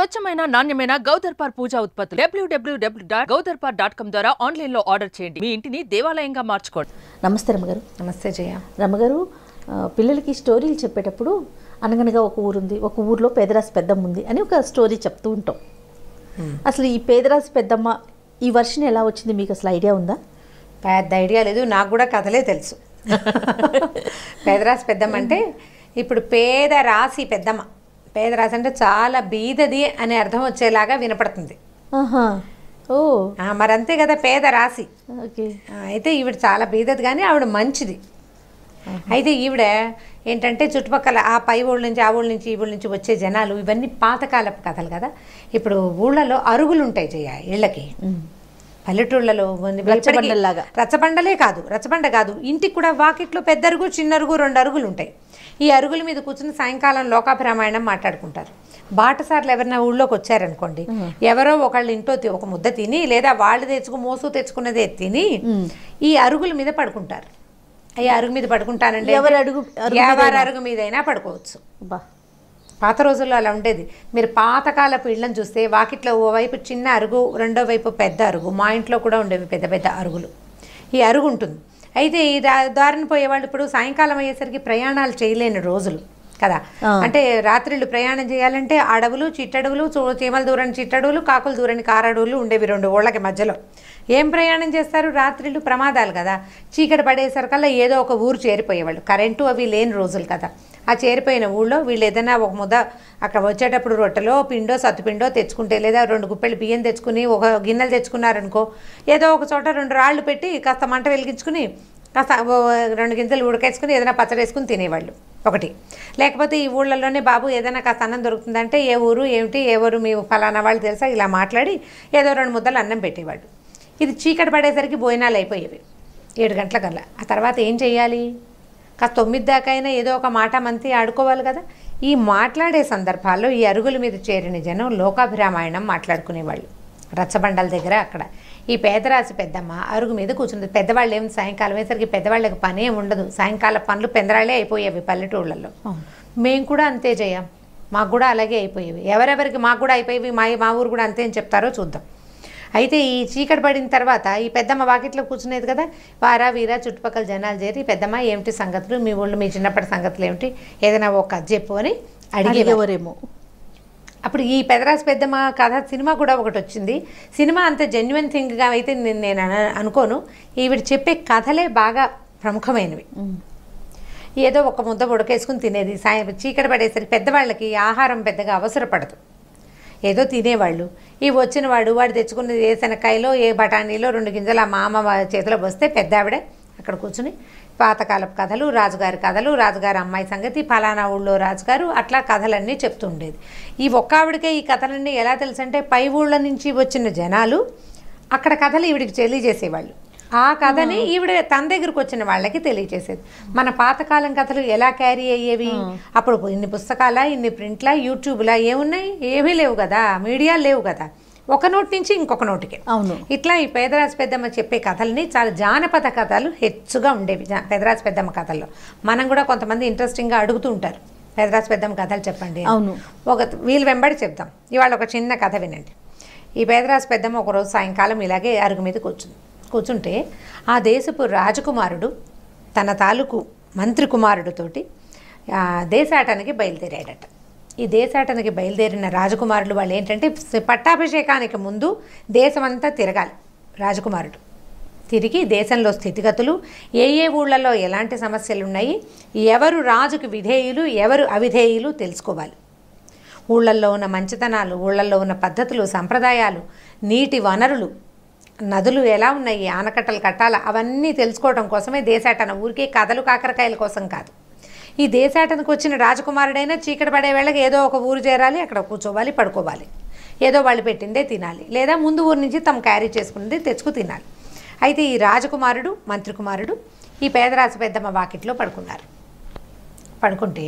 స్వచ్ఛమైన నాణ్యమైన గౌదర్పార్ పూజా ఉత్పత్తులు www.gaudarpar.com ద్వారా ఆన్లైన్ లో ఆర్డర్ చేయండి. మీ ఇంటిని దేవాలయంగా మార్చుకోండి. నమస్తే రమ్మగారు. నమస్తే జయ. రమ్మగారు, పిల్లలకి స్టోరీలు చెప్పేటప్పుడు అనగనగా ఒక ఊరుంది, ఒక ఊర్లో పేదరాశి పెద్దమ్మ ఉంది అని ఒక స్టోరీ చెప్తూ ఉంటాం. అసలు ఈ పేదరాశి పెద్దమ్మ ఈ వర్షన్ ఎలా వచ్చింది, మీకు అసలు ఐడియా ఉందా? పెద్ద ఐడియా లేదు, నాకు కూడా కథలే తెలుసు. పేదరాశి పెద్దమ్మ అంటే ఇప్పుడు పేద రాశి పెద్దమ్మ, పేద రాశి అంటే చాలా బీదది అనే అర్థం వచ్చేలాగా వినపడుతుంది. ఓ మరి అంతే కదా, పేద రాశి. ఓకే. అయితే ఈవిడ చాలా బీదది, కానీ ఆవిడ మంచిది. అయితే ఈవిడ ఏంటంటే చుట్టుపక్కల ఆ పై ఊళ్ళ నుంచి ఆ ఊళ్ళ నుంచి ఈ ఊళ్ళ నుంచి వచ్చే జనాలు, ఇవన్నీ పాతకాలపు కథలు కదా. ఇప్పుడు ఊళ్ళలో అరుగులు ఉంటాయి జయ, ఇళ్ళకి పల్లెటూళ్ళలో రచ్చబండలే కాదు, రచ్చబండ కాదు, ఇంటికి కూడా వాకిట్లో పెద్ద అరుగు చిన్న అరుగు 2 అరుగులు ఉంటాయి. ఈ అరుగుల మీద కూర్చుని సాయంకాలం లోకాభిరామాయణం మాట్లాడుకుంటారు. బాటసార్లు ఎవరైనా ఊళ్ళోకి వచ్చారనుకోండి, ఎవరో ఒకళ్ళు ఇంట్లో ఒక ముద్ద తిని లేదా వాళ్ళు తెచ్చుకున్నదే తిని ఈ అరుగుల మీద పడుకుంటారు. ఈ అరుగు మీద పడుకుంటానండి, ఎవరి అరుగు మీదైనా పడుకోవచ్చు. పాత రోజుల్లో అలా ఉండేది. మీరు పాతకాలపు ఇళ్ళని చూస్తే వాకిట్లో ఓవైపు చిన్న అరుగు, రెండో వైపు పెద్ద అరుగు. మా ఇంట్లో కూడా ఉండేవి పెద్ద పెద్ద అరుగులు. ఈ అరుగు ఉంటుంది. అయితే ఈ దారిని పోయేవాళ్ళు ఇప్పుడు సాయంకాలం అయ్యేసరికి ప్రయాణాలు చేయలేని రోజులు కదా. అంటే రాత్రిళ్ళు ప్రయాణం చేయాలంటే అడవులు, చిట్టడవులు, చీమల దూరని చిట్టడవులు, కాకుల దూరని కారడవులు ఉండేవి 2 ఊళ్ళకి మధ్యలో. ఏం ప్రయాణం చేస్తారు? రాత్రిళ్ళు ప్రమాదాలు కదా. చీకటి పడేసరికల్లా ఏదో ఒక ఊరు చేరిపోయేవాళ్ళు. కరెంటు అవి లేని రోజులు కదా. ఆ చేరిపోయిన ఊళ్ళో వీళ్ళు ఏదైనా ఒక ముద్ద అక్కడ వచ్చేటప్పుడు రొట్టెలో పిండో సత్తుపిండో తెచ్చుకుంటే, లేదా 2 గుప్పెళ్ళు బియ్యం తెచ్చుకుని ఒక గిన్నెలు తెచ్చుకున్నారనుకో, ఏదో ఒక చోట 2 రాళ్ళు పెట్టి కాస్త మంట వెలిగించుకుని కాస్త 2 గింజలు ఉడకేసుకుని ఏదైనా పచ్చడి వేసుకుని తినేవాళ్ళు ఒకటి. లేకపోతే ఈ ఊళ్ళల్లోనే బాబు ఏదైనా కాస్త అన్నం దొరుకుతుందంటే ఏ ఊరు ఏమిటి, ఎవరు మీ ఫలానా వాళ్ళు తెలుసా, ఇలా మాట్లాడి ఏదో 2 ముద్దలు అన్నం పెట్టేవాళ్ళు. ఇది చీకటి పడేసరికి భోజనాలు అయిపోయేవి 7 గంటల కల్లా. ఆ తర్వాత ఏం చేయాలి? కాస్త 9 దాకైనా ఏదో ఒక మాట మంతి ఆడుకోవాలి కదా. ఈ మాట్లాడే సందర్భాల్లో ఈ అరుగుల మీద చేరిన జనం లోకాభిరామాయణం మాట్లాడుకునేవాళ్ళు రచ్చబండల దగ్గర. అక్కడ ఈ పేదరాశి పెద్దమ్మ అరుగు మీద కూర్చుంది. పెద్దవాళ్ళు ఏమి సాయంకాలం అయ్యేసరికి పెద్దవాళ్ళకి పనే ఉండదు, సాయంకాల పనులు పెందరాళ్ళే అయిపోయేవి పల్లెటూళ్ళల్లో. మేము కూడా అంతే చేయం, మాకు కూడా అలాగే అయిపోయేవి. ఎవరెవరికి మాకు కూడా అయిపోయేవి, మా ఊరు కూడా అంతే అని చెప్తారో చూద్దాం. అయితే ఈ చీకటి పడిన తర్వాత ఈ పెద్దమ్మ వాకిట్లో కూర్చునేది కదా. వారా వీరా చుట్టుపక్కల జనాలు చేరి, పెద్దమ్మ ఏమిటి సంగతులు, మీ ఊళ్ళో మీ చిన్నప్పటి సంగతులు ఏమిటి, ఏదైనా ఒక కథ చెప్పు అని అడిగేవారేమో. అప్పుడు ఈ పెదరాశి పెద్దమ్మ కథ సినిమా కూడా ఒకటి వచ్చింది. సినిమా అంత జెన్యున్ థింగ్గా అయితే నేను అనుకోను. ఈవిడ చెప్పే కథలే బాగా ప్రముఖమైనవి. ఏదో ఒక ముద్ద ఉడకేసుకుని తినేది. చీకటి పడేసరికి పెద్దవాళ్ళకి ఆహారం పెద్దగా అవసరపడదు, ఏదో తినేవాళ్ళు. ఈ వచ్చిన వాడు తెచ్చుకున్నది ఏ శనక్కాయలో ఏ బఠానీలో 2 గింజలు ఆ మామ చేతిలో వస్తే పెద్ద ఆవిడ అక్కడ కూర్చుని పాతకాలపు కథలు, రాజుగారి కథలు, రాజుగారి అమ్మాయి సంగతి, ఫలానా ఊళ్ళో రాజుగారు, అట్లా కథలన్నీ చెప్తూ ఉండేది. ఈ ఒక్క ఆవిడకే ఈ కథలన్నీ ఎలా తెలుసు అంటే, పై ఊళ్ళ నుంచి వచ్చిన జనాలు అక్కడ కథలు ఈవిడికి తెలియజేసేవాళ్ళు. ఆ కథని ఈవిడ తన దగ్గరకు వచ్చిన వాళ్ళకి తెలియజేసేది. మన పాతకాలం కథలు ఎలా క్యారీ అయ్యేవి? అప్పుడు ఇన్ని పుస్తకాల, ఇన్ని ప్రింట్లా, యూట్యూబ్లా ఏమున్నాయి? ఏమీ లేవు కదా, మీడియా లేవు కదా. ఒక నోటి నుంచి ఇంకొక నోటికి. అవును. ఇట్లా ఈ పేదరాశి పెద్దమ్మ చెప్పే కథల్ని చాలా జానపద కథలు హెచ్చుగా ఉండేవి పేదరాశి పెద్దమ్మ కథల్లో. మనం కూడా కొంతమంది ఇంట్రెస్టింగ్గా అడుగుతూ ఉంటారు, పేదరాశి పెద్దమ్మ కథలు చెప్పండి. అవును. వీళ్ళు వెంబడి చెప్తాం. ఇవాళ ఒక చిన్న కథ వినండి. ఈ పేదరాశి పెద్దమ్మ ఒకరోజు సాయంకాలం ఇలాగే అరుగు మీద కూర్చుంటే ఆ దేశపు రాజకుమారుడు తన తాలూకు మంత్రి కుమారుడితోటి దేశాటానికి బయలుదేరాడట. ఈ దేశాటానికి బయలుదేరిన రాజకుమారులు వాళ్ళు ఏంటంటే, పట్టాభిషేకానికి ముందు దేశమంతా తిరగాలి రాజకుమారుడు. తిరిగి దేశంలో స్థితిగతులు, ఏ ఊళ్ళలో ఎలాంటి సమస్యలు ఉన్నాయి, ఎవరు రాజుకు విధేయులు ఎవరు అవిధేయులు తెలుసుకోవాలి. ఊళ్ళల్లో ఉన్న మంచితనాలు, ఊళ్ళల్లో ఉన్న పద్ధతులు, సంప్రదాయాలు, నీటి వనరులు, నదులు ఎలా ఉన్నాయి, ఆనకట్టలు కట్టాలా, అవన్నీ తెలుసుకోవడం కోసమే దేశాటన. ఊరికే కథలు కాకరకాయల కోసం కాదు. ఈ దేశాటనకు వచ్చిన రాజకుమారుడైనా చీకటి పడే వేళకి ఏదో ఒక ఊరు చేరాలి, అక్కడ కూర్చోవాలి, పడుకోవాలి, ఏదో వాళ్ళు పెట్టిందే తినాలి, లేదా ముందు ఊరు నుంచి తమ క్యారీ చేసుకున్నది తెచ్చుకు తినాలి. అయితే ఈ రాజకుమారుడు, మంత్రి కుమారుడు ఈ పేదరాశి పెద్దమ్మ వాకిట్లో పడుకుంటే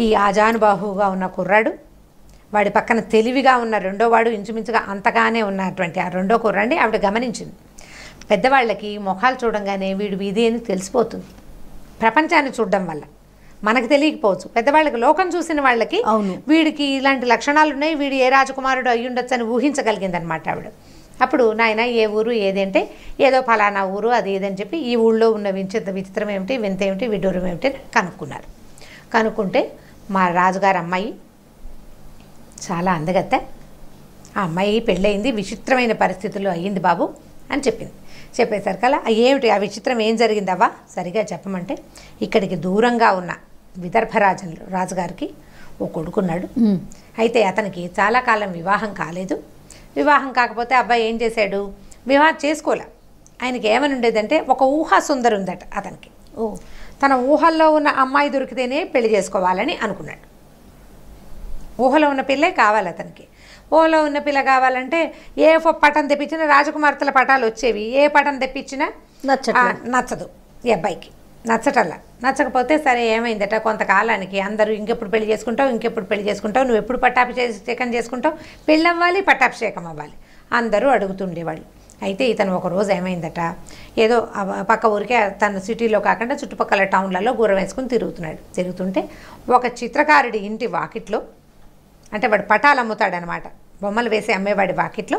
ఈ ఆజానుబాహువుగా ఉన్న కుర్రాడు, వాడి పక్కన తెలివిగా ఉన్న 2వ వాడు, ఇంచుమించుగా అంతగానే ఉన్నటువంటి ఆ 2వ కుర్రాడిని ఆవిడ గమనించింది. పెద్దవాళ్ళకి ముఖాలు చూడంగానే వీడు వీధి అని తెలిసిపోతుంది, ప్రపంచాన్ని చూడడం వల్ల. మనకు తెలియకపోవచ్చు, పెద్దవాళ్ళకి లోకం చూసిన వాళ్ళకి అవును. వీడికి ఇలాంటి లక్షణాలు ఉన్నాయి, వీడు ఏ రాజకుమారుడు అయ్యి ఉండొచ్చు అని ఊహించగలిగింది అనమాట ఆవిడ. అప్పుడు నాయన ఏ ఊరు ఏదంటే ఏదో ఫలానా ఊరు అది ఏదని చెప్పి ఈ ఊళ్ళో ఉన్న విచిత్రం ఏమిటి, వింత ఏమిటి, విడ్డూరం ఏమిటి కనుక్కున్నారు. కనుక్కుంటే మా రాజుగారు అమ్మాయి చాలా అందగత్తె, ఆ అమ్మాయి పెళ్ళయింది, విచిత్రమైన పరిస్థితుల్లో అయ్యింది బాబు అని చెప్పింది. చెప్పేసరికల్లా ఏమిటి ఆ విచిత్రం ఏం జరిగిందవ్వా సరిగా చెప్పమంటే, ఇక్కడికి దూరంగా ఉన్న రాజుగారికి ఓ కొడుకున్నాడు. అయితే అతనికి చాలా కాలం వివాహం కాలేదు. వివాహం కాకపోతే అబ్బాయి ఏం చేశాడు, వివాహం చేసుకోలే. ఆయనకి ఏమని ఉండేదంటే ఒక ఊహా సుందరి ఉందట అతనికి. తన ఊహల్లో ఉన్న అమ్మాయి దొరికితేనే పెళ్లి చేసుకోవాలని అనుకున్నాడు. ఊహలో ఉన్న పిల్లే కావాలి అతనికి. ఊహలో ఉన్న పిల్ల కావాలంటే ఏ పటం తెప్పించినా రాజకుమార్తెల పటాలు వచ్చేవి, ఏ పటం తెప్పించినా నచ్చదు ఈ అబ్బాయికి, నచ్చటల్లా. నచ్చకపోతే సరే ఏమైందట, కొంతకాలానికి అందరూ ఇంకెప్పుడు పెళ్లి చేసుకుంటావు, నువ్వు ఎప్పుడు పట్టాభిషేకం చేసుకుంటావు, పెళ్ళి అవ్వాలి, పట్టాభిషేకం అవ్వాలి అందరూ అడుగుతుండేవాళ్ళు. అయితే ఇతను ఒక రోజు ఏమైందట, ఏదో పక్క ఊరికే తన సిటీలో కాకుండా చుట్టుపక్కల టౌన్లలో గుర్రం వేసుకుని తిరుగుతుంటే ఒక చిత్రకారుడి ఇంటి వాకిట్లో, అంటే వాడు పటాలు అమ్ముతాడనమాట, బొమ్మలు వేసి అమ్మేవాడి వాకిట్లో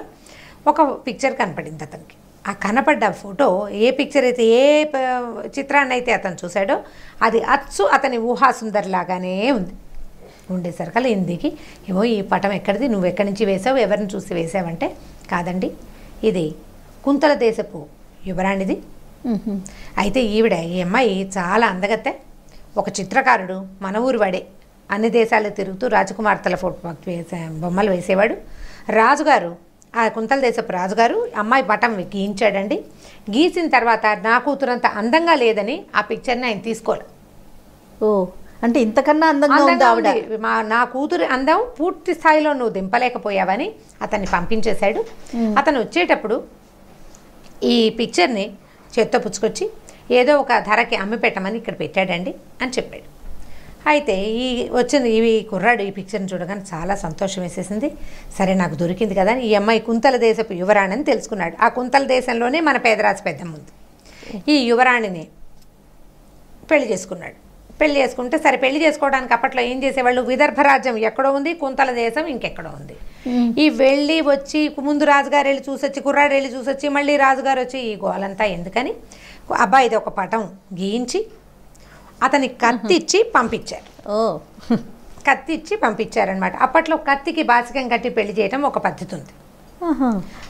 ఒక పిక్చర్ కనపడింది అతనికి. ఆ కనపడ్డ ఫోటో ఏ పిక్చర్ అయితే, ఏ చిత్రాన్ని అయితే అతను చూశాడో అది అచ్చు అతని ఊహాసుందరిలాగానే ఉంది. ఉండేసరికల్లా ఇందుకి ఏమో ఈ పటం ఎక్కడిది, నువ్వు ఎక్కడి నుంచి వేసావు, ఎవరిని చూసి వేసావంటే, కాదండి ఇది కుంతల దేశపు యువరాణిది. అయితే ఈవిడ ఈ అమ్మాయి చాలా అందగత్తె, ఒక చిత్రకారుడు మన ఊరు వాడే, అన్ని దేశాలు తిరుగుతూ రాజకుమార్తెల ఫోటో బొమ్మలు వేసేవాడు. రాజుగారు, ఆ కుంతల దేశపు రాజుగారు అమ్మాయి పటం గీయించాడండి. గీసిన తర్వాత నా కూతురంత అందంగా లేదని ఆ పిక్చర్ని ఆయన తీసుకోలే. అంటే ఇంతకన్నా అందంగా ఉంది నా కూతురు అందం పూర్తి స్థాయిలో నువ్వు దింపలేకపోయావని అతన్ని పంపించేశాడు. అతను వచ్చేటప్పుడు ఈ పిక్చర్ని చేత్తో పుచ్చుకొచ్చి ఏదో ఒక ధరకి అమ్మి పెట్టమని ఇక్కడ పెట్టాడండి అని చెప్పాడు. అయితే ఈ కుర్రాడు ఈ పిక్చర్ని చూడగానే చాలా సంతోషం వేసేసింది. సరే నాకు దొరికింది కదా అని ఈ అమ్మాయి కుంతల దేశపు యువరాణిని తెలుసుకున్నాడు. ఆ కుంతల దేశంలోనే మన పేదరాజు పెద్దమ్మ ఉంది. ఈ యువరాణిని పెళ్లి చేసుకున్నాడు. పెళ్లి చేసుకుంటే సరే, పెళ్లి చేసుకోవడానికి అప్పట్లో ఏం చేసేవాళ్ళు, విదర్భ రాజ్యం ఎక్కడో ఉంది, కుంతల దేశం ఇంకెక్కడో ఉంది. ఈ వెళ్ళి వచ్చి ముందు రాజుగారు వెళ్ళి చూసొచ్చి, కుర్రాడు వెళ్ళి చూసొచ్చి, మళ్ళీ రాజుగారు వచ్చి ఈ గోలంతా ఎందుకని అబ్బాయిది ఒక పటం గీయించి అతనికి కత్తి ఇచ్చి పంపించారు. కత్తి ఇచ్చి పంపించారనమాట. అప్పట్లో కత్తికి బాసికం కట్టి పెళ్లి చేయడం ఒక పద్ధతి ఉంది.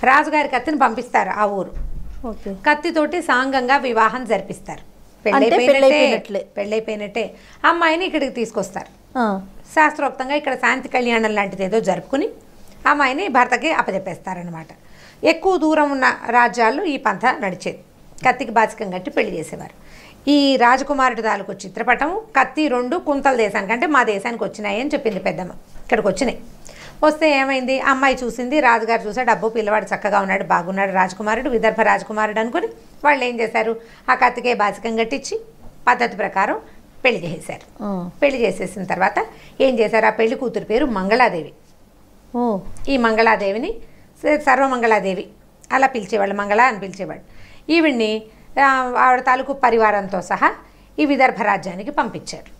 రాజుగారి కత్తిని పంపిస్తారు ఆ ఊరు. కత్తితోటి సాంగంగా వివాహం జరిపిస్తారు. పెళ్ళైపోయినట్టే అమ్మాయిని ఇక్కడికి తీసుకొస్తారు. శాస్త్రోక్తంగా ఇక్కడ శాంతి కళ్యాణం లాంటిది ఏదో జరుపుకుని అమ్మాయిని భర్తకి అప్పచెప్పేస్తారనమాట. ఎక్కువ దూరం ఉన్న రాజ్యాల్లో ఈ పంథ నడిచేది. కత్తికి బాసికం కట్టి పెళ్లి చేసేవారు. ఈ రాజకుమారుడి తాలూకు చిత్రపటం, కత్తి 2 కుంతల దేశానికి, అంటే మా దేశానికి వచ్చినాయి అని చెప్పింది పెద్దమ్మ. ఇక్కడికి వచ్చినాయి. వస్తే ఏమైంది, అమ్మాయి చూసింది, రాజుగారు చూసాడు, అబ్బో పిల్లవాడు చక్కగా ఉన్నాడు, బాగున్నాడు, రాజకుమారుడు, విదర్భ రాజకుమారుడు అనుకుని వాళ్ళు ఏం చేశారు, ఆ కత్తికే బాసికం కట్టించి పద్ధతి ప్రకారం పెళ్లి చేసేశారు. పెళ్లి చేసేసిన తర్వాత ఏం చేశారు, ఆ పెళ్లి కూతురు పేరు మంగళాదేవి. ఈ మంగళాదేవిని సర్వమంగళాదేవి అలా పిలిచేవాళ్ళు, మంగళ అని పిలిచేవాళ్ళు. ఈవిడ్ని ఆవిడ తాలూకు పరివారంతో సహా ఈ విదర్భ రాజ్యానికి పంపించారు.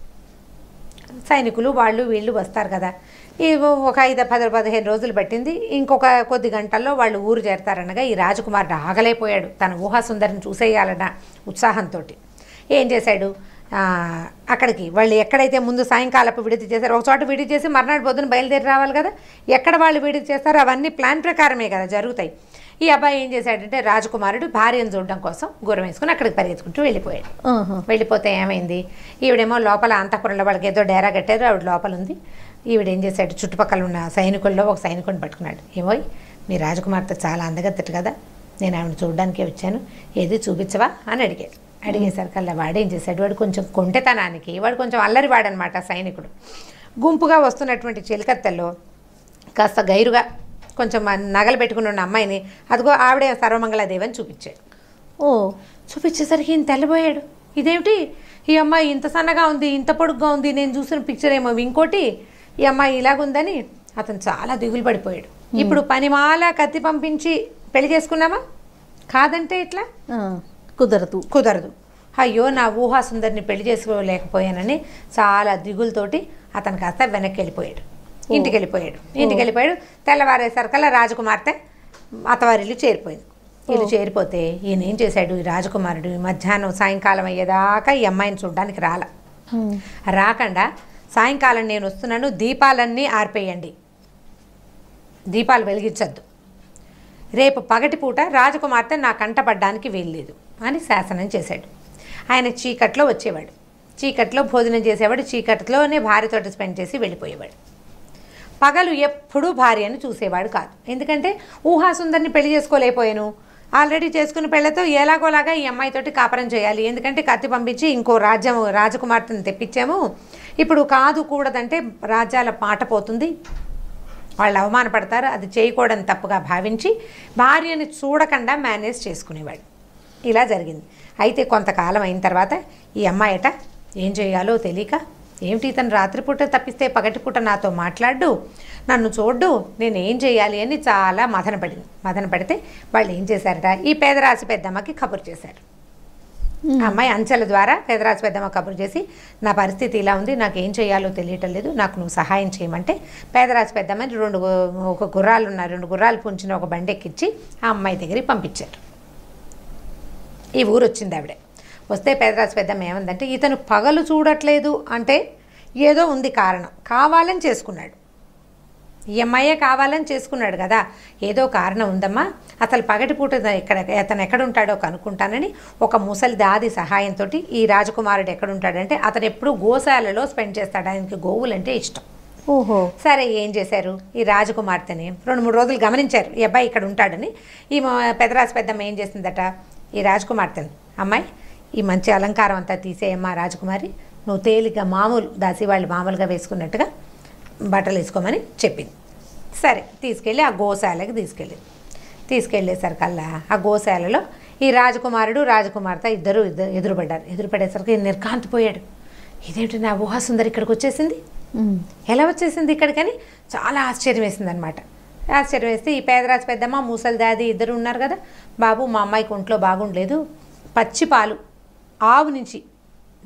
సైనికులు వాళ్ళు వీళ్ళు వస్తారు కదా. ఈ ఒక 5-10-15 రోజులు పట్టింది. ఇంకొక కొద్ది గంటల్లో వాళ్ళు ఊరు చేరతారనగా ఈ రాజకుమారుడు ఆగలేకపోయాడు. తన ఊహాసుందరిని చూసేయాలన్న ఉత్సాహంతో ఏం చేశాడు, అక్కడికి వాళ్ళు ఎక్కడైతే ముందు సాయంకాలపు విడిది చేశారో ఒక చోట విడిది చేసి మర్నాడు పొద్దున బయలుదేరి రావాలి కదా. ఎక్కడ వాళ్ళు విడిది చేస్తారో అవన్నీ ప్లాన్ ప్రకారమే కదా జరుగుతాయి. ఈ అబ్బాయి ఏం చేశాడంటే, రాజకుమారుడు భార్యను చూడడం కోసం గుర్రం వేసుకుని అక్కడికి పరిగెత్తుకుంటూ వెళ్ళిపోయాడు. వెళ్ళిపోతే ఏమైంది, ఈవిడేమో లోపల అంతఃపురంలో వాళ్ళకి ఏదో డేరా కట్టారు, ఆవిడ లోపల ఉంది. ఈవిడేం చేశాడు, చుట్టుపక్కల ఉన్న సైనికుల్లో ఒక సైనికుడిని పట్టుకున్నాడు. ఏమోయ్ మీ రాజకుమార్తె చాలా అందగత్తెటు కదా, నేను ఆవిడ చూడడానికే వచ్చాను, ఏది చూపించవా అని అడిగాడు. అడిగేసరికల్లా వాడేం చేశాడు, వాడు కొంచెం కొంటెతనానికి, వాడు కొంచెం అల్లరివాడనమాట సైనికుడు. గుంపుగా వస్తున్నటువంటి చిలకత్తెల్లో కాస్త గైరుగా కొంచెం నగలు పెట్టుకుని ఉన్న అమ్మాయిని, అదిగో ఆవిడే సర్వమంగళాదేవి అని చూపించాడు. చూపించేసరికి ఈయన తెల్లబోయాడు. ఇదేమిటి, ఈ అమ్మాయి ఇంత సన్నగా ఉంది, ఇంత పొడుగ్గా ఉంది, నేను చూసిన పిక్చర్ ఏమో ఇంకోటి, ఈ అమ్మాయి ఇలాగుందని అతను చాలా దిగులు పడిపోయాడు. ఇప్పుడు పనిమాల కత్తి పంపించి పెళ్లి చేసుకున్నామా, కాదంటే ఇట్లా కుదరదు. అయ్యో నా ఊహా సుందరిని పెళ్లి చేసుకోలేకపోయానని చాలా దిగులతోటి అతను కాస్త వెనక్కి వెళ్ళిపోయాడు, ఇంటికి వెళ్ళిపోయాడు. తెల్లవారేసరికల్లా రాజకుమార్తె అత్తవారిల్లు చేరిపోయింది. ఇల్లు చేరిపోతే ఈయన ఏం చేశాడు, ఈ రాజకుమారుడు మధ్యాహ్నం సాయంకాలం అయ్యేదాకా ఈ అమ్మాయిని చూడడానికి రాకుండా సాయంకాలం నేను వస్తున్నాను, దీపాలన్నీ ఆర్పేయండి, దీపాలు వెలిగించద్దు, రేపు పగటిపూట రాజకుమార్తె నా కంటపడ్డానికి వీల్లేదు అని శాసనం చేశాడు. ఆయన చీకట్లో వచ్చేవాడు, చీకట్లో భోజనం చేసేవాడు, చీకట్లోనే భార్యతోటి స్పెండ్ చేసి వెళ్ళిపోయేవాడు. పగలు ఎప్పుడూ భార్యను చూసేవాడు కాదు. ఎందుకంటే ఊహాసుందరిని పెళ్లి చేసుకోలేకపోయాను, ఆల్రెడీ చేసుకున్న పెళ్లతో ఎలాగోలాగా ఈ అమ్మాయితోటి కాపురం చేయాలి, ఎందుకంటే కత్తి పంపించి ఇంకో రాజకుమార్తెను తెప్పించాము, ఇప్పుడు కాదు కూడదంటే రాజ్యాల పాట పోతుంది, వాళ్ళు అవమానపడతారు, అది చేయకూడని తప్పుగా భావించి భార్యని చూడకుండా మేనేజ్ చేసుకునేవాడు. ఇలా జరిగింది. అయితే కొంతకాలం అయిన తర్వాత ఈ అమ్మాయట ఏం చేయాలో తెలియక, ఏమిటి ఇతను రాత్రిపూట తప్పిస్తే పగటిపూట నాతో మాట్లాడు, నన్ను చూడ్డు, నేను ఏం చేయాలి అని చాలా మదన పడితే వాళ్ళు ఏం చేశారట, ఈ పేదరాశి పెద్దమ్మకి కబురు చేశారు. అమ్మాయి అంచెల ద్వారా పేదరాశి పెద్దమ్మ కబురు చేసి, నా పరిస్థితి ఇలా ఉంది, నాకు ఏం చేయాలో తెలియటం లేదు, నాకు నువ్వు సహాయం చేయమంటే పేదరాశి పెద్దమ్మని రెండు గుర్రాలు పుంచిన ఒక బండి ఎక్కించి ఆ అమ్మాయి దగ్గరికి పంపించారు. ఈ ఊరు వచ్చింది ఆవిడ. వస్తే పేదరాశి పెద్దమ్మ ఏమందంటే, ఇతను పగలు చూడట్లేదు అంటే ఏదో ఉంది కారణం, కావాలని చేసుకున్నాడు, ఈ అమ్మాయే కావాలని చేసుకున్నాడు కదా, ఏదో కారణం ఉందమ్మా, అసలు పగటిపూట అతను ఎక్కడుంటాడో కనుక్కుంటానని ఒక ముసలి దాది సహాయంతో ఈ రాజకుమారుడు ఎక్కడుంటాడంటే అతను ఎప్పుడు గోశాలలో స్పెండ్ చేస్తాడు, ఆయనకి గోవులంటే ఇష్టం. ఓహో, సరే ఏం చేశారు, ఈ రాజకుమార్తెని 2-3 రోజులు గమనించారు, ఈ అబ్బాయి ఇక్కడ ఉంటాడని. ఈ పెదరాశి పెద్దమ్మ ఏం చేసిందట, ఈ రాజకుమార్తెని, అమ్మాయి ఈ మంచి అలంకారం అంతా తీసేయమ్మా రాజకుమారి, నువ్వు తేలిగ్గా మామూలు దాసి వాళ్ళు మామూలుగా వేసుకున్నట్టుగా బట్టలు వేసుకోమని చెప్పింది. సరే తీసుకెళ్ళి ఆ గోశాలకి తీసుకెళ్ళేసరికల్లా ఆ గోశాలలో ఈ రాజకుమార్తె ఇద్దరు ఎదురుపడేసరికి నిర్ఘాంతిపోయాడు. ఇదేంటి, నా ఊహాసుందరి ఇక్కడికి వచ్చేసింది, ఎలా వచ్చేసింది ఇక్కడికని చాలా ఆశ్చర్యం వేసింది అనమాట. ఆశ్చర్యం వేస్తే ఈ పేదరాజు పెద్దమ్మ ముసలి దాది ఇద్దరు ఉన్నారు కదా, బాబు మా అమ్మాయికి ఒంట్లో బాగుండలేదు, పచ్చి పాలు ఆవు నుంచి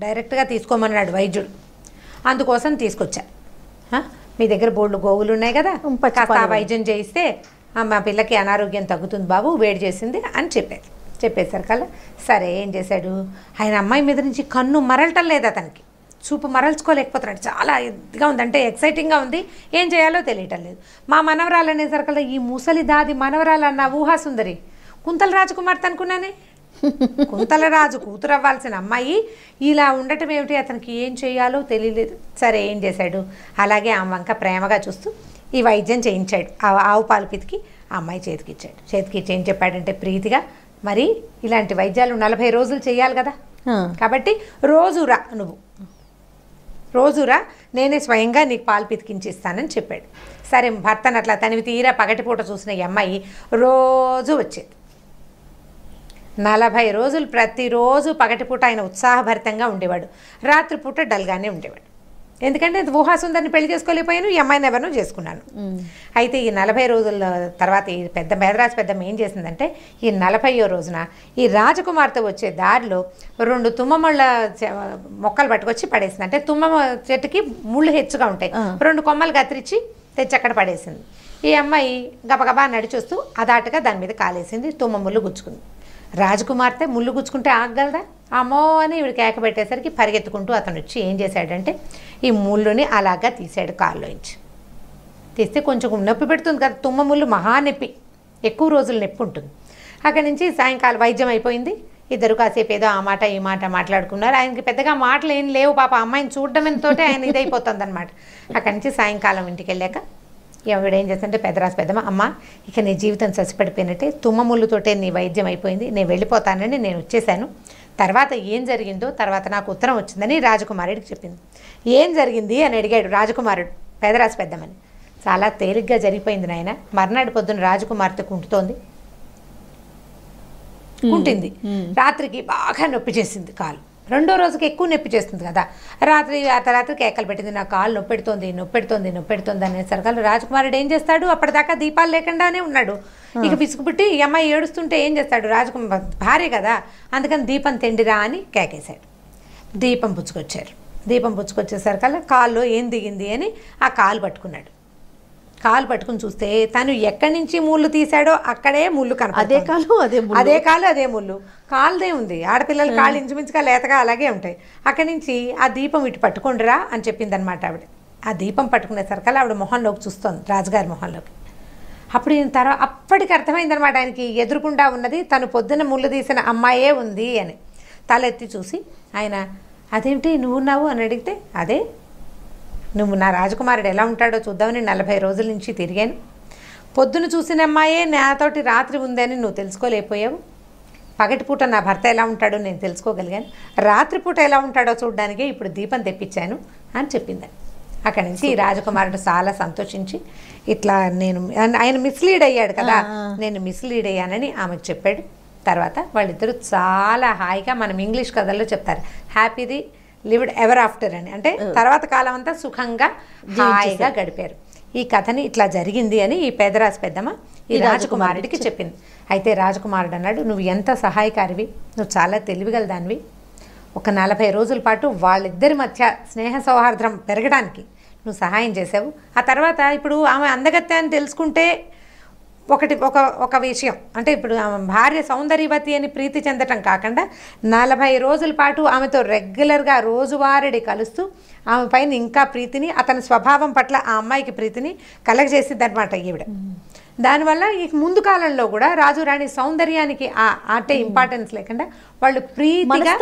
డైరెక్ట్గా తీసుకోమన్నాడు వైద్యుడు, అందుకోసం తీసుకొచ్చా, మీ దగ్గర బోర్డు గోవులు ఉన్నాయి కదా, కాస్త వైద్యం చేయిస్తే మా పిల్లకి అనారోగ్యం తగ్గుతుంది బాబు, వేడి చేసింది అని చెప్పేసరికల్లా సరే ఏం చేశాడు, ఆయన అమ్మాయి మీద నుంచి కన్ను మరలటం లేదు, అతనికి చూపు మరల్చుకోలేకపోతున్నాడు, చాలా ఇదిగా ఉంది, అంటే ఎక్సైటింగ్గా ఉంది, ఏం చేయాలో తెలియటం లేదు. మా మనవరాలు అనేసరికల్లా ఈ ముసలి దాది మనవరాలు అన్న ఊహాసుందరి కుంతల రాజకుమార్తె అనుకున్నానే, కుంతల రాజు కూతురు అవ్వాల్సిన అమ్మాయి ఇలా ఉండటం ఏమిటి, అతనికి ఏం చేయాలో తెలియలేదు. సరే ఏం చేశాడు, అలాగే ఆ వంక ప్రేమగా చూస్తూ ఈ వైద్యం చేయించాడు, ఆవు పాలు పితికి ఆ అమ్మాయి చేతికిచ్చి ఏం చెప్పాడంటే ప్రీతిగా, మరి ఇలాంటి వైద్యాలు 40 రోజులు చేయాలి కదా, కాబట్టి రోజురా నేనే స్వయంగా నీకు పాలు పితికించిస్తానని చెప్పాడు. సరే భర్తను అట్లా తనివి తీరా పగటిపూట చూసిన ఈ అమ్మాయి రోజు వచ్చేది. 40 రోజులు ప్రతిరోజు పగటిపూట ఆయన ఉత్సాహభరితంగా ఉండేవాడు, రాత్రిపూట డల్గానే ఉండేవాడు. ఎందుకంటే ఊహాసుందరిని పెళ్లి చేసుకోలేకపోయాను, ఈ అమ్మాయిని ఎవరినో చేసుకున్నాను. అయితే ఈ 40 రోజుల తర్వాత ఈ పేదరాజు పెద్దమ్మ ఏం చేసిందంటే, ఈ 40వ రోజున ఈ రాజకుమార్తె వచ్చే దారిలో 2 తుమ్మముళ్ళ మొక్కలు పట్టుకొచ్చి పడేసింది. అంటే తుమ్మ చెట్టుకి ముళ్ళు హెచ్చుగా ఉంటాయి, 2 కొమ్మలు కత్తిరించి తెచ్చి అక్కడ పడేసింది. ఈ అమ్మాయి గబగబా నడిచొస్తూ అదాటుగా దాని మీద కాలేసింది, తుమ్మ ముళ్ళు గుచ్చుకుంది. రాజకుమార్తె ముళ్ళు గుచ్చుకుంటే ఆగగలదా, అమ్మో అని ఇవిడ కేక పెట్టేసరికి పరిగెత్తుకుంటూ అతను వచ్చి ఏం చేశాడంటే ఈ ముళ్ళుని అలాగా తీసాడు కాళ్ళలోంచి. తీస్తే కొంచెం నొప్పి పెడుతుంది కదా, తుమ్మ ముళ్ళు మహా నొప్పి, ఎక్కువ రోజులు నొప్పి ఉంటుంది. అక్కడి నుంచి సాయంకాలం వైద్యం అయిపోయింది, ఇద్దరు కాసేపు ఏదో ఆ మాట ఈ మాట మాట్లాడుకున్నారు. ఆయనకి పెద్దగా మాటలు ఏం లేవు, పాప అమ్మాయిని చూడడంతోటే ఆయన ఇదైపోతుంది అనమాట. అక్కడి నుంచి సాయంకాలం ఇంటికి వెళ్ళాక ఎవడు ఏం చేస్తుంటే పెదరాశి పెద్దమ్మ, అమ్మ ఇక నీ జీవితం ససిపడిపోయినట్టే, తుమ్మ ముళ్ళుతోటే నీ వైద్యం అయిపోయింది, నేను వెళ్ళిపోతానని నేను వచ్చేసాను, తర్వాత ఏం జరిగిందో తర్వాత నాకు ఉత్తరం వచ్చిందని రాజకుమారుడికి చెప్పింది. ఏం జరిగింది అని అడిగాడు రాజకుమారుడు పెదరాశి పెద్దమ్మని. చాలా తేలిగ్గా జరిగిపోయింది నాయన, మర్నాడు పొద్దున రాజకుమార్తె కుంటింది, రాత్రికి బాగా నొప్పి చేసింది కాలు, 2వ రోజుకి ఎక్కువ నొప్పి చేస్తుంది కదా, రాత్రి కేకలు పెట్టింది, నా కాలు నొప్పెడుతోంది అనేసరికి రాజకుమారుడు ఏం చేస్తాడు, అప్పటిదాకా దీపాలు లేకుండానే ఉన్నాడు, ఇక విసుగుపుట్టి ఈ అమ్మాయి ఏడుస్తుంటే ఏం చేస్తాడు రాజకుమార్ భార్య కదా, అందుకని దీపం తెండిరా అని కేకేశాడు. దీపం పుచ్చుకొచ్చారు. దీపం పుచ్చుకొచ్చేసరికల్లా కాల్లో ఏం దిగింది అని ఆ కాలు పట్టుకున్నాడు. కాలు పట్టుకుని చూస్తే తను ఎక్కడి నుంచి ముళ్ళు తీశాడో అక్కడే ముళ్ళు కనపడుతుంది. అదే కాలు అదే ముళ్ళు. కాలుదే ఉంది. ఆడపిల్లల కాళ్ళు ఇంచుమించుగా లేతగా అలాగే ఉంటాయి. అక్కడి నుంచి ఆ దీపం ఇటు పట్టుకుండిరా అని చెప్పింది అనమాట ఆవిడ. ఆ దీపం పట్టుకునేసరికల్లా ఆవిడ మొహంలోకి చూస్తోంది, రాజుగారి మొహంలోకి. అప్పుడు తర్వాత అప్పటికి అర్థమైందనమాట ఆయనకి, ఎదురుకుండా ఉన్నది తను పొద్దున్న ముళ్ళు తీసిన అమ్మాయే ఉంది అని. తలెత్తి చూసి ఆయన, అదేమిటి నువ్వున్నావు అని అడిగితే, అదే నువ్వు నా రాజకుమారుడు ఎలా ఉంటాడో చూద్దామని 40 రోజుల నుంచి తిరిగాను. పొద్దున చూసిన అమ్మాయే నాతోటి రాత్రి ఉందని నువ్వు తెలుసుకోలేకపోయావు. పగటిపూట నా భర్త ఎలా ఉంటాడో నేను తెలుసుకోగలిగాను. రాత్రిపూట ఎలా ఉంటాడో చూడడానికే ఇప్పుడు దీపం తెప్పించాను అని చెప్పింది. అక్కడి నుంచి ఈ రాజకుమారుడు చాలా సంతోషించి, ఇట్లా ఆయన మిస్లీడ్ అయ్యాడు కదా, నేను మిస్లీడ్ అయ్యానని ఆమెకు చెప్పాడు. తర్వాత వాళ్ళిద్దరూ చాలా హాయిగా, మనం ఇంగ్లీష్ కథల్లో చెప్తారు హ్యాపీది లివ్డ్ ఎవర్ ఆఫ్టర్ అని, అంటే తర్వాత కాలం అంతా సుఖంగా హాయిగా గడిపారు. ఈ కథని ఇట్లా జరిగింది అని ఈ పేదరాశి పెద్దమ్మ ఈ రాజకుమారుడికి చెప్పింది. అయితే రాజకుమారుడు అన్నాడు, నువ్వు ఎంత సహాయకారివి, నువ్వు చాలా తెలివిగల దానివి. ఒక 40 రోజుల పాటు వాళ్ళిద్దరి మధ్య స్నేహ సౌహార్ద్రం పెరగడానికి నువ్వు సహాయం చేసావు. ఆ తర్వాత ఇప్పుడు ఆమె అందగత్యాన్ని తెలుసుకుంటే ఒక విషయం, అంటే ఇప్పుడు ఆమె భార్య సౌందర్యవతి అని ప్రీతి చెందటం కాకుండా 40 రోజుల పాటు ఆమెతో రెగ్యులర్గా రోజువారీ కలుస్తూ ఆమె పైన ఇంకా ప్రీతిని, అతని స్వభావం పట్ల ఆ అమ్మాయికి ప్రీతిని కలగజేసింది అనమాట ఈవిడ. దానివల్ల ఈ ముందు కాలంలో కూడా రాజు రాణి సౌందర్యానికి అంటే ఇంపార్టెన్స్ లేకుండా వాళ్ళు ప్రీతిగా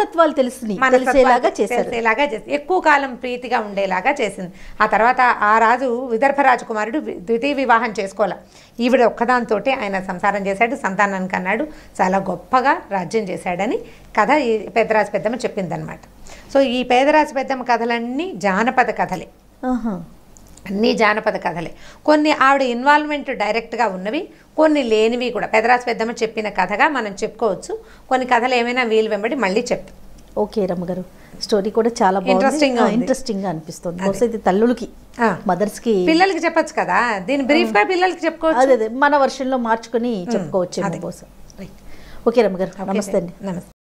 తెలిసేలాగా చేసి ఎక్కువ కాలం ప్రీతిగా ఉండేలాగా చేసింది. ఆ తర్వాత ఆ రాజు విదర్భ రాజకుమారుడు ద్వితీయ వివాహం చేసుకోవాలి. ఈవిడ ఒక్కదాంతో ఆయన సంసారం చేశాడు, సంతానానికి అన్నాడు, చాలా గొప్పగా రాజ్యం చేశాడని కథ ఈ పేదరాశి పెద్దమ్మ చెప్పిందనమాట. సో ఈ పేదరాశి పెద్దమ్మ కథలన్నీ జానపద కథలే, అన్నీ జానపద కథలే. కొన్ని ఆవిడ ఇన్వాల్వ్మెంట్ డైరెక్ట్గా ఉన్నవి, కొన్ని లేనివి కూడా పెదరాశి పెద్దమ్మ చెప్పిన కథగా మనం చెప్పుకోవచ్చు. కొన్ని కథలు ఏమైనా వీలు వెంబడి మళ్ళీ చెప్తాం. ఓకే రమ్మగారు, స్టోరీ కూడా చాలా ఇంట్రెస్టింగ్ గా అనిపిస్తుంది. బహుశా ఇది తల్లులకి, మదర్స్ కి, పిల్లలకి చెప్పొచ్చు కదా, దీని బ్రీఫ్ గా పిల్లలకి చెప్పుకోవచ్చు. అదే మన వర్షన్ లో మార్చుకుని చెప్పుకోవచ్చు బహుశా. ఓకే రమ్మగారు, నమస్తే అండి. నమస్తే.